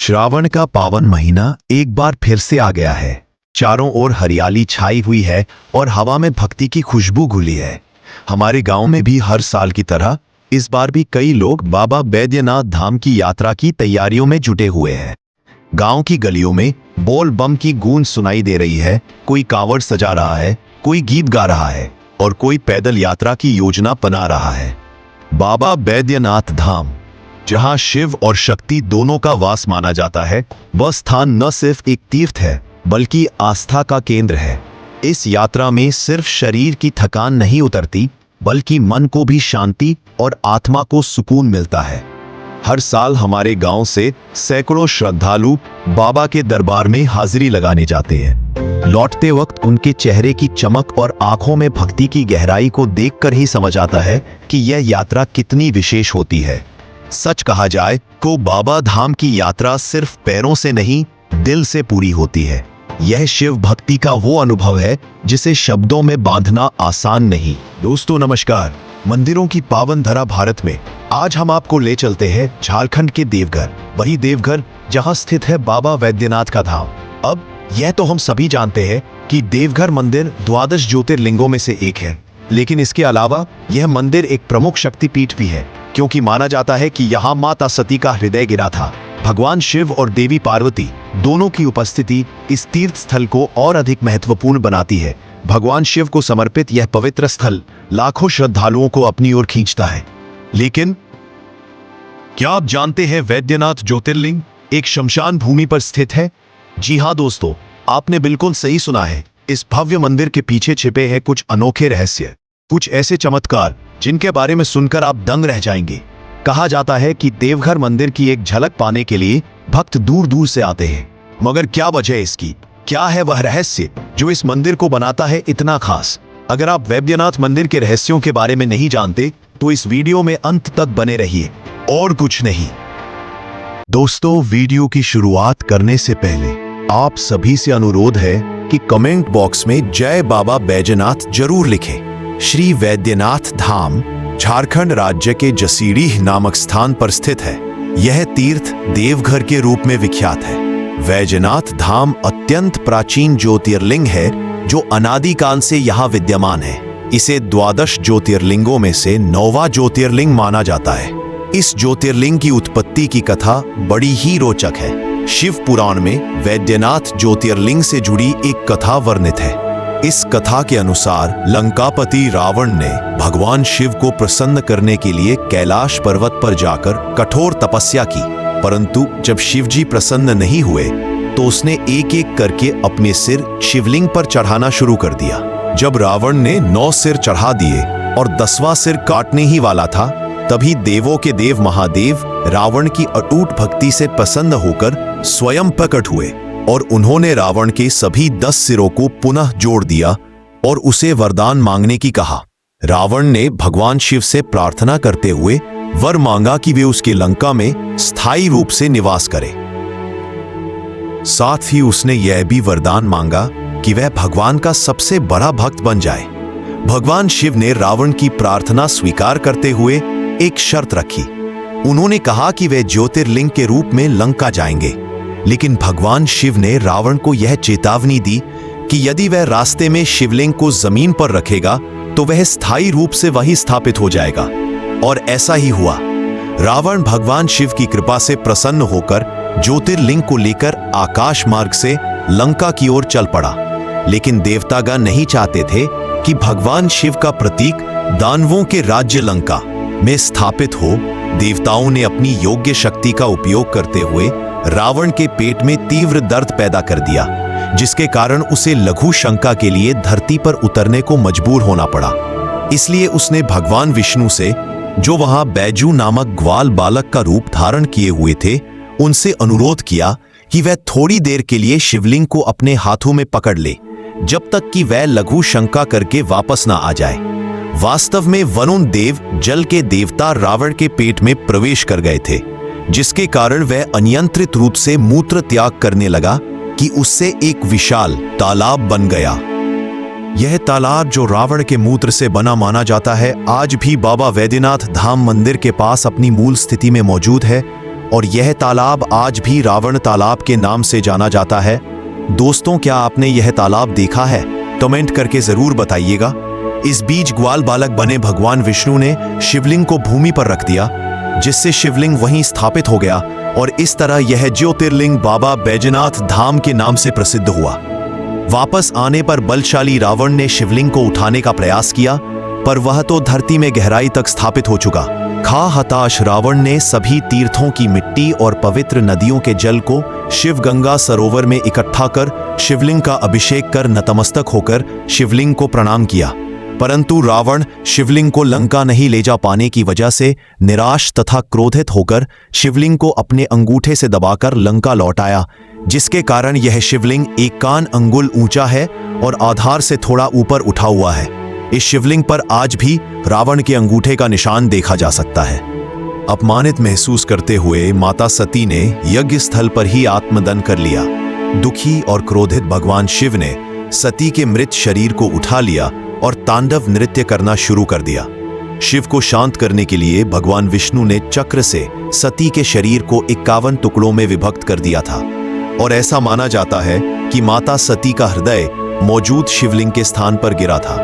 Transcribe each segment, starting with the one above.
श्रावण का पावन महीना एक बार फिर से आ गया है। चारों ओर हरियाली छाई हुई है और हवा में भक्ति की खुशबू घुली है। हमारे गांव में भी हर साल की तरह इस बार भी कई लोग बाबा बैद्यनाथ धाम की यात्रा की तैयारियों में जुटे हुए हैं। गांव की गलियों में बोल बम की गूंज सुनाई दे रही है। कोई कांवड़ सजा रहा है, कोई गीत गा रहा है और कोई पैदल यात्रा की योजना बना रहा है। बाबा बैद्यनाथ धाम, जहां शिव और शक्ति दोनों का वास माना जाता है, वह स्थान न सिर्फ एक तीर्थ है बल्कि आस्था का केंद्र है। इस यात्रा में सिर्फ शरीर की थकान नहीं उतरती बल्कि मन को भी शांति और आत्मा को सुकून मिलता है। हर साल हमारे गांव से सैकड़ों श्रद्धालु बाबा के दरबार में हाजिरी लगाने जाते हैं। लौटते वक्त उनके चेहरे की चमक और आंखों में भक्ति की गहराई को देखकर ही समझ आता है कि यह यात्रा कितनी विशेष होती है। सच कहा जाए तो बाबा धाम की यात्रा सिर्फ पैरों से नहीं, दिल से पूरी होती है। यह शिव भक्ति का वो अनुभव है जिसे शब्दों में बांधना आसान नहीं। दोस्तों नमस्कार। मंदिरों की पावन धरा भारत में आज हम आपको ले चलते हैं झारखंड के देवघर, वही देवघर जहां स्थित है बाबा बैद्यनाथ का धाम। अब यह तो हम सभी जानते हैं कि देवघर मंदिर 12 ज्योतिर्लिंगों में से एक है, लेकिन इसके अलावा यह मंदिर एक प्रमुख शक्तिपीठ भी है, क्योंकि माना जाता है कि यहाँ माता सती का हृदय गिरा था। भगवान शिव और देवी पार्वती दोनों की उपस्थिति इस तीर्थ स्थल को और अधिक महत्वपूर्ण बनाती है। भगवान शिव को समर्पित यह पवित्र स्थल लाखों श्रद्धालुओं को अपनी ओर खींचता है। लेकिन क्या आप जानते हैं वैद्यनाथ ज्योतिर्लिंग एक शमशान भूमि पर स्थित है? जी हाँ दोस्तों, आपने बिल्कुल सही सुना है। इस भव्य मंदिर के पीछे छिपे हैं कुछ अनोखे रहस्य, कुछ ऐसे चमत्कार जिनके बारे में सुनकर आप दंग रह जाएंगे। कहा जाता है कि देवघर मंदिर की एक झलक पाने के लिए भक्त दूर दूर से आते हैं, मगर क्या वजह है इसकी? क्या है वह रहस्य जो इस मंदिर को बनाता है इतना खास? अगर आप वैद्यनाथ मंदिर के रहस्यों के बारे में नहीं जानते तो इस वीडियो में अंत तक बने रहिए, और कुछ नहीं। दोस्तों, वीडियो की शुरुआत करने से पहले आप सभी से अनुरोध है कि कमेंट बॉक्स में जय बाबा बैजनाथ जरूर लिखें। श्री वैद्यनाथ धाम झारखंड राज्य के जसीडीह नामक स्थान पर स्थित है। यह तीर्थ देवघर के रूप में विख्यात है। वैद्यनाथ धाम अत्यंत प्राचीन ज्योतिर्लिंग है जो अनादिकाल से यहाँ विद्यमान है। इसे 12 ज्योतिर्लिंगों में से 9वां ज्योतिर्लिंग माना जाता है। इस ज्योतिर्लिंग की उत्पत्ति की कथा बड़ी ही रोचक है। शिव पुराण में वैद्यनाथ ज्योतिर्लिंग से जुड़ी एक कथा वर्णित है। इस कथा के अनुसार लंकापति रावण ने भगवान शिव को प्रसन्न करने के लिए कैलाश पर्वत पर जाकर कठोर तपस्या की, परंतु जब शिवजी प्रसन्न नहीं हुए तो उसने एक एक करके अपने सिर शिवलिंग पर चढ़ाना शुरू कर दिया। जब रावण ने 9 सिर चढ़ा दिए और 10वां सिर काटने ही वाला था, तभी देवों के देव महादेव रावण की अटूट भक्ति से प्रसन्न होकर स्वयं प्रकट हुए और उन्होंने रावण के सभी 10 सिरों को पुनः जोड़ दिया और उसे वरदान मांगने की कहा। रावण ने भगवान शिव से प्रार्थना करते हुए वर मांगा कि वे उसके लंका में स्थायी रूप से निवास करें। साथ ही उसने यह भी वरदान मांगा कि वह भगवान का सबसे बड़ा भक्त बन जाए। भगवान शिव ने रावण की प्रार्थना स्वीकार करते हुए एक शर्त रखी। उन्होंने कहा कि वे ज्योतिर्लिंग के रूप में लंका जाएंगे, लेकिन भगवान शिव ने रावण को यह चेतावनी दी कि यदि वह रास्ते में शिवलिंग को जमीन पर रखेगा तो वह स्थायी रूप से वहीं स्थापित हो जाएगा। और ऐसा ही हुआ। रावण भगवान शिव की कृपा से प्रसन्न होकर ज्योतिर्लिंग को लेकर आकाश मार्ग से लंका की ओर चल पड़ा। लेकिन देवतागण नहीं चाहते थे कि भगवान शिव का प्रतीक दानवों के राज्य लंका में स्थापित हो। देवताओं ने अपनी योग्य शक्ति का उपयोग करते हुए रावण के पेट में तीव्र दर्द पैदा कर दिया, जिसके कारण उसे लघु शंका के लिए धरती पर उतरने को मजबूर होना पड़ा। इसलिए उसने भगवान विष्णु से, जो वहां बैजू नामक ग्वाल बालक का रूप धारण किए हुए थे, उनसे अनुरोध किया कि वह थोड़ी देर के लिए शिवलिंग को अपने हाथों में पकड़ ले, जब तक कि वह लघु शंका करके वापस ना आ जाए। वास्तव में वरुण देव, जल के देवता, रावण के पेट में प्रवेश कर गए थे, जिसके कारण वह अनियंत्रित रूप से मूत्र त्याग करने लगा कि उससे एक विशाल तालाब बन गया। यह तालाब, जो रावण के मूत्र से बना माना जाता है, आज भी बाबा वैद्यनाथ धाम मंदिर के पास अपनी मूल स्थिति में मौजूद है और यह तालाब आज भी रावण तालाब के नाम से जाना जाता है। दोस्तों, क्या आपने यह तालाब देखा है? कमेंट करके जरूर बताइएगा। इस बीच ग्वाल बालक बने भगवान विष्णु ने शिवलिंग को भूमि पर रख दिया, जिससे शिवलिंग वहीं स्थापित हो गया और इस तरह यह ज्योतिर्लिंग बाबा बैजनाथ धाम के नाम से प्रसिद्ध हुआ। वापस आने पर बलशाली रावण ने शिवलिंग को उठाने का प्रयास किया, पर वह तो धरती में गहराई तक स्थापित हो चुका। हताश रावण ने सभी तीर्थों की मिट्टी और पवित्र नदियों के जल को शिव गंगा सरोवर में इकट्ठा कर शिवलिंग का अभिषेक कर नतमस्तक होकर शिवलिंग को प्रणाम किया। परंतु रावण शिवलिंग को लंका नहीं ले जा पाने की वजह से निराश तथा क्रोधित होकर शिवलिंग को अपने अंगूठे से दबाकर लंका लौट आया, जिसके कारण यह शिवलिंग 1 कान अंगुल ऊंचा है और आधार से थोड़ा ऊपर उठा हुआ है। इस शिवलिंग पर आज भी रावण के अंगूठे का निशान देखा जा सकता है। अपमानित महसूस करते हुए माता सती ने यज्ञ स्थल पर ही आत्मदन कर लिया। दुखी और क्रोधित भगवान शिव ने सती के मृत शरीर को उठा लिया और तांडव नृत्य करना शुरू कर दिया। शिव को शांत करने के लिए भगवान विष्णु ने चक्र से सती के शरीर को 51 टुकड़ों में विभक्त कर दिया था और ऐसा माना जाता है कि माता सती का हृदय मौजूद शिवलिंग के स्थान पर गिरा था।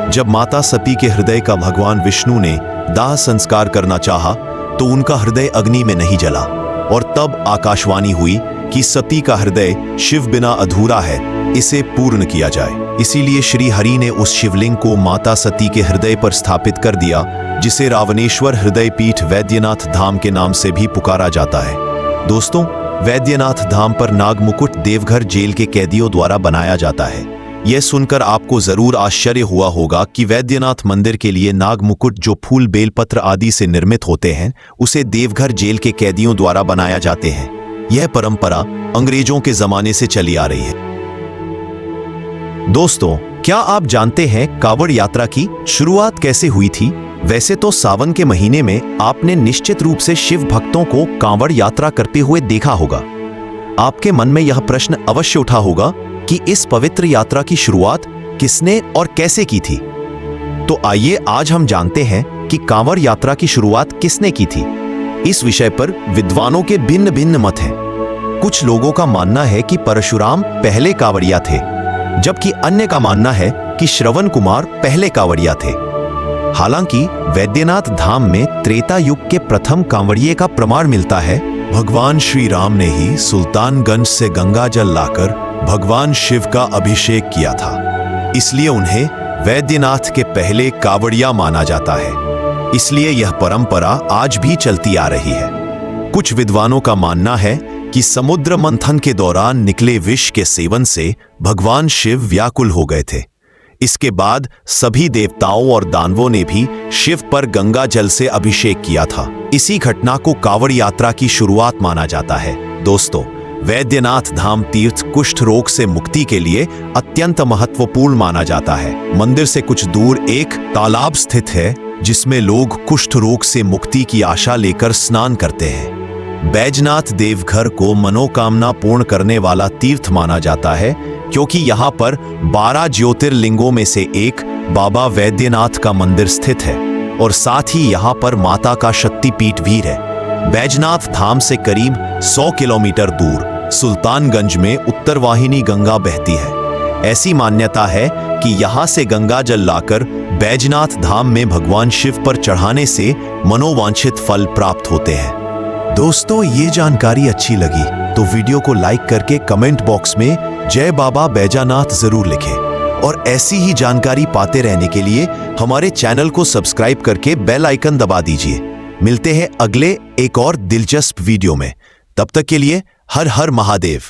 जब माता सती के हृदय का भगवान विष्णु ने दाह संस्कार करना चाहा तो उनका हृदय अग्नि में नहीं जला और तब आकाशवाणी हुई कि सती का हृदय शिव बिना अधूरा है, इसे पूर्ण किया जाए। इसीलिए श्री हरि ने उस शिवलिंग को माता सती के हृदय पर स्थापित कर दिया, जिसे रावणेश्वर हृदय पीठ वैद्यनाथ धाम के नाम से भी पुकारा जाता है। दोस्तों, वैद्यनाथ धाम पर नागमुकुट देवघर जेल के कैदियों द्वारा बनाया जाता है। यह सुनकर आपको जरूर आश्चर्य हुआ होगा कि वैद्यनाथ मंदिर के लिए नागमुकुट जो फूल बेलपत्र आदि से निर्मित होते हैं, उसे देवघर जेल के कैदियों द्वारा बनाया जाते हैं। यह परंपरा अंग्रेजों के जमाने से चली आ रही है। दोस्तों, क्या आप जानते हैं कांवड़ यात्रा की शुरुआत कैसे हुई थी? वैसे तो सावन के महीने में आपने निश्चित रूप से शिव भक्तों को कांवड़ यात्रा करते हुए देखा होगा। आपके मन में यह प्रश्न अवश्य उठा होगा कि इस पवित्र यात्रा की शुरुआत किसने और कैसे की थी। तो आइए आज हम जानते हैं कि कांवड़ यात्रा की शुरुआत किसने की थी। इस विषय पर विद्वानों के भिन्न भिन्न मत हैं। कुछ लोगों का मानना है कि परशुराम पहले कांवड़िया थे, जबकि अन्य का मानना है कि श्रवण कुमार पहले कांवड़िया थे। हालांकि वैद्यनाथ धाम में त्रेता युग के प्रथम कांवड़िये का प्रमाण मिलता है। भगवान श्री राम ने ही सुल्तानगंज से गंगा जल लाकर भगवान शिव का अभिषेक किया था, इसलिए उन्हें वैद्यनाथ के पहले कांवड़िया माना जाता है। इसलिए यह परंपरा आज भी चलती आ रही है। कुछ विद्वानों का मानना है कि समुद्र मंथन के दौरान निकले विष के सेवन से भगवान शिव व्याकुल हो गए थे। इसके बाद सभी देवताओं और दानवों ने भी शिव पर गंगा जल से अभिषेक किया था। इसी घटना को कांवड़ यात्रा की शुरुआत माना जाता है। दोस्तों, वैद्यनाथ धाम तीर्थ कुष्ठ रोग से मुक्ति के लिए अत्यंत महत्वपूर्ण माना जाता है। मंदिर से कुछ दूर एक तालाब स्थित है, जिसमें लोग कुष्ठ रोग से मुक्ति की आशा लेकर स्नान करते हैं। बैजनाथ देवघर को मनोकामना पूर्ण करने वाला तीर्थ माना जाता है, क्योंकि यहाँ पर 12 ज्योतिर्लिंगों में से एक बाबा वैद्यनाथ का मंदिर स्थित है और साथ ही यहाँ पर माता का शक्तिपीठ भी है। बैजनाथ धाम से करीब 100 किलोमीटर दूर सुल्तानगंज में उत्तरवाहिनी गंगा बहती है। ऐसी मान्यता है कि यहाँ से गंगा जल लाकर बैजनाथ धाम में भगवान शिव पर चढ़ाने से मनोवांछित फल प्राप्त होते हैं। दोस्तों, ये जानकारी अच्छी लगी तो वीडियो को लाइक करके कमेंट बॉक्स में जय बाबा बैजनाथ जरूर लिखें और ऐसी ही जानकारी पाते रहने के लिए हमारे चैनल को सब्सक्राइब करके बेल आइकन दबा दीजिए। मिलते हैं अगले एक और दिलचस्प वीडियो में। तब तक के लिए हर हर महादेव।